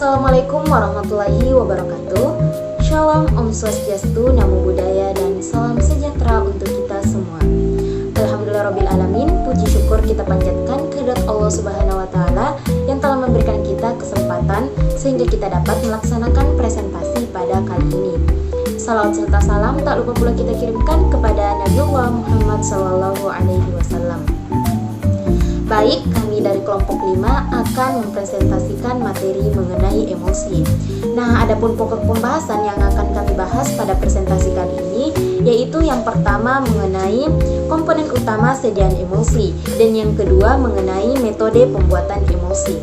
Assalamualaikum warahmatullahi wabarakatuh. Shalom, Om Swastiastu, Namo Buddhaya, dan salam sejahtera untuk kita semua. Alhamdulillahirrabbilalamin. Puji syukur kita panjatkan kehadirat Allah Subhanahu wa Ta'ala yang telah memberikan kita kesempatan sehingga kita dapat melaksanakan presentasi pada kali ini. Salawat serta salam tak lupa pula kita kirimkan kepada Nabiullah Muhammad SAW. Baik, kami dari kelompok 5 akan mempresentasikan materi mengenai emosi. Nah, adapun pokok pembahasan yang akan kami bahas pada presentasi kali ini yaitu yang pertama mengenai komponen utama sediaan emosi dan yang kedua mengenai metode pembuatan emosi.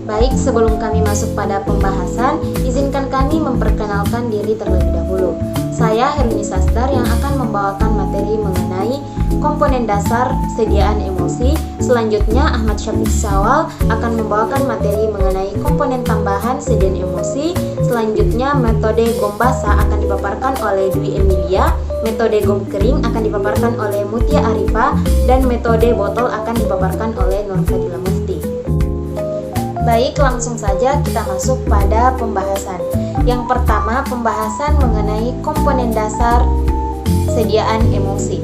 Baik, sebelum kami masuk pada pembahasan, izinkan kami memperkenalkan diri terlebih dahulu. Saya Hermini Sastar yang akan membawakan materi mengenai komponen dasar sediaan emosi. Selanjutnya Ahmad Syafiq Syawal akan membawakan materi mengenai komponen tambahan sediaan emosi. Selanjutnya metode gom basah akan dipaparkan oleh Dwi Emilia, metode gom kering akan dipaparkan oleh Mutia Arifah, dan metode botol akan dipaparkan oleh Nur Fadila Mufti. Baik, langsung saja kita masuk pada pembahasan. Yang pertama, pembahasan mengenai komponen dasar sediaan emosi.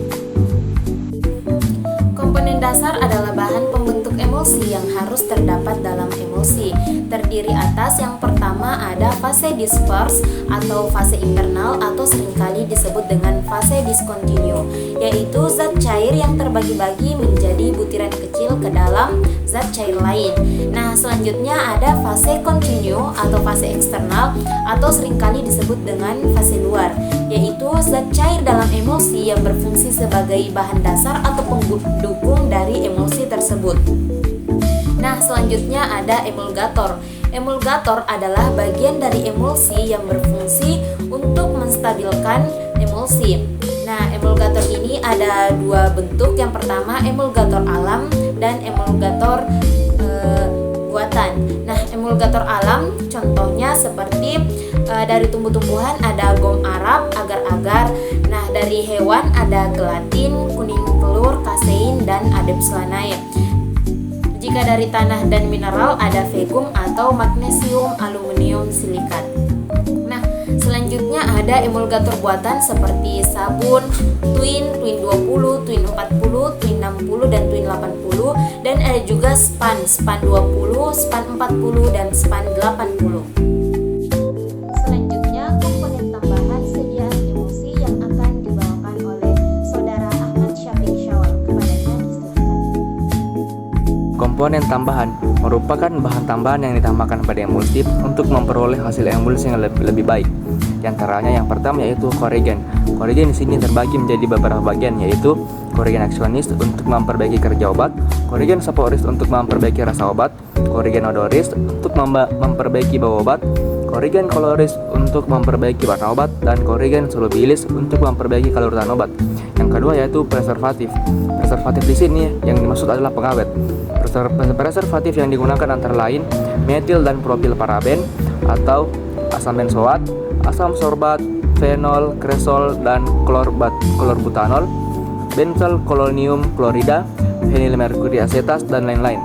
Komponen dasar adalah bahan pembentuk emosi yang harus terdapat dalam emosi. Terdiri atas yang pertama ada fase disperse atau fase internal atau seringkali disebut dengan fase diskontinu, yaitu zat cair yang terbagi-bagi menjadi butiran kecil ke dalam zat cair lain. Nah, selanjutnya ada fase kontinu atau fase eksternal atau seringkali disebut dengan fase luar, yaitu zat cair dalam emosi yang berfungsi sebagai bahan dasar atau pendukung dari emosi tersebut. Nah, selanjutnya ada emulgator. Emulgator adalah bagian dari emulsi yang berfungsi untuk menstabilkan emulsi. Nah, emulgator ini ada dua bentuk. Yang pertama emulgator alam dan emulgator buatan. Nah, emulgator alam contohnya seperti dari tumbuh-tumbuhan ada gom Arab, agar-agar. Nah, dari hewan ada gelatin, kuning telur, kasein, dan adepslanae. Jika dari tanah dan mineral ada vegum atau magnesium aluminium silikat. Nah, selanjutnya ada emulgator buatan seperti sabun, Twin 20, Twin 40, Twin 60, dan Twin 80. Dan ada juga span 20, span 40, dan span 80. Selanjutnya, komponen tambahan sediaan emosi yang akan dibawakan oleh Saudara Ahmad Syafiq Syawal. Kepadanya disilakan. Komponen tambahan merupakan bahan tambahan yang ditambahkan pada emulsi untuk memperoleh hasil emulsi yang lebih baik. Di antaranya yang pertama yaitu koregen. Koregen di sini terbagi menjadi beberapa bagian, yaitu koregen aksionis untuk memperbaiki kerja obat, koregen saporis untuk memperbaiki rasa obat, koregen odoris untuk memperbaiki bau obat, koregen koloris untuk memperbaiki warna obat, dan koregen solubilis untuk memperbaiki kelarutan obat. Yang kedua yaitu preservatif. Preservatif di sini yang dimaksud adalah pengawet. Preservatif yang digunakan antara lain metil dan propil paraben atau asam benzoat, asam sorbat, fenol, kresol, dan klorbutanol, benzel kolonium klorida, fenilmerkuri asetas, dan lain-lain.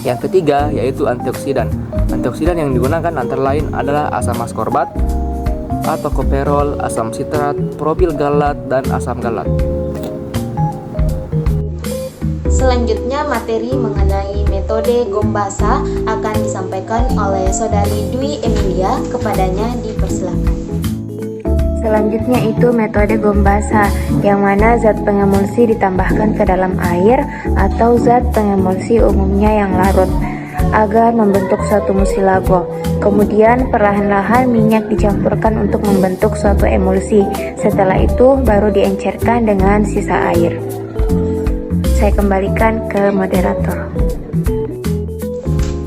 Yang ketiga yaitu antioksidan. Antioksidan yang digunakan antara lain adalah asam askorbat, tokoferol, asam sitrat, propil galat, dan asam galat. Selanjutnya materi mengenai metode gom basah akan disampaikan oleh Saudari Dwi Emilia. Kepadanya dipersilakan. Selanjutnya itu metode gom basah, yang mana zat pengemulsi ditambahkan ke dalam air atau zat pengemulsi umumnya yang larut agar membentuk suatu musilago. Kemudian perlahan-lahan minyak dicampurkan untuk membentuk suatu emulsi. Setelah itu baru diencerkan dengan sisa air. Saya kembalikan ke moderator.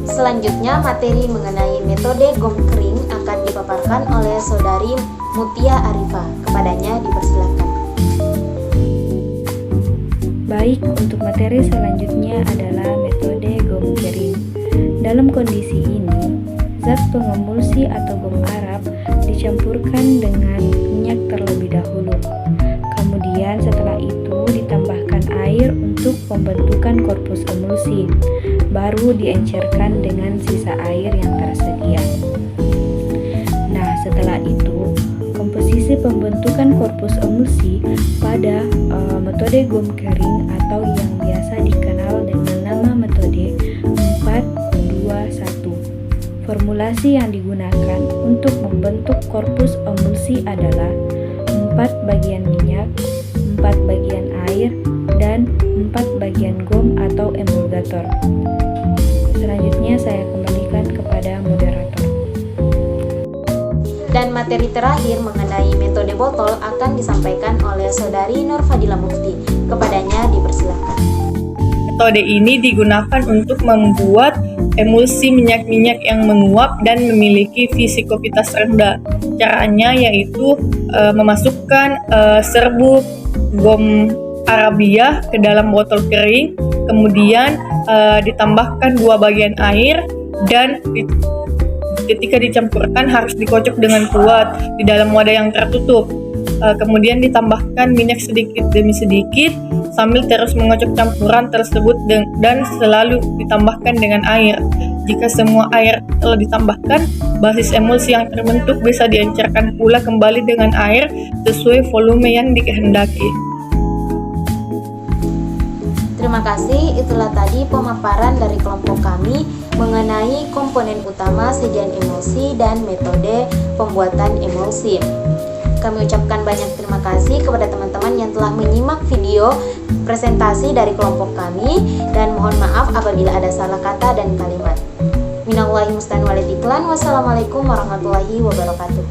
Selanjutnya materi mengenai metode gom kering akan dipaparkan oleh Saudari Mutia Arifah. Kepadanya dipersilakan. Baik, untuk materi selanjutnya adalah metode gom kering. Dalam kondisi ini, zat pengemulsi atau gom Arab dicampurkan dengan minyak terlebih dahulu. Kemudian setelah itu ditambahkan air untuk pembentukan korpus emulsi. baru diencerkan dengan sisa air yang tersedia. Nah, setelah itu, komposisi pembentukan korpus emulsi pada metode GOM kering atau yang biasa dikenal dengan nama metode 4-2-1. Formulasi yang digunakan untuk membentuk korpus emulsi adalah 4 bagian minyak, 4 bagian air, dan 4 bagian GOM atau emulgator. Selanjutnya saya kembalikan kepada moderator. Dan materi terakhir mengenai metode botol akan disampaikan oleh Saudari Nur Fadila Mufti. Kepadanya dipersilakan. Metode ini digunakan untuk membuat emulsi minyak-minyak yang menguap dan memiliki visikovitas rendah. Caranya yaitu memasukkan serbuk GOM Arabiah ke dalam botol kering, kemudian ditambahkan 2 bagian air, dan ketika dicampurkan harus dikocok dengan kuat di dalam wadah yang tertutup. Kemudian ditambahkan minyak sedikit demi sedikit sambil terus mengocok campuran tersebut dan selalu ditambahkan dengan air. Jika semua air telah ditambahkan, basis emulsi yang terbentuk bisa diencerkan pula kembali dengan air sesuai volume yang dikehendaki. Terima kasih, itulah tadi pemaparan dari kelompok kami mengenai komponen utama sajian emulsi dan metode pembuatan emulsi. Kami ucapkan banyak terima kasih kepada teman-teman yang telah menyimak video presentasi dari kelompok kami, dan mohon maaf apabila ada salah kata dan kalimat. Minallahi musta'an walil iklan. Wassalamualaikum warahmatullahi wabarakatuh.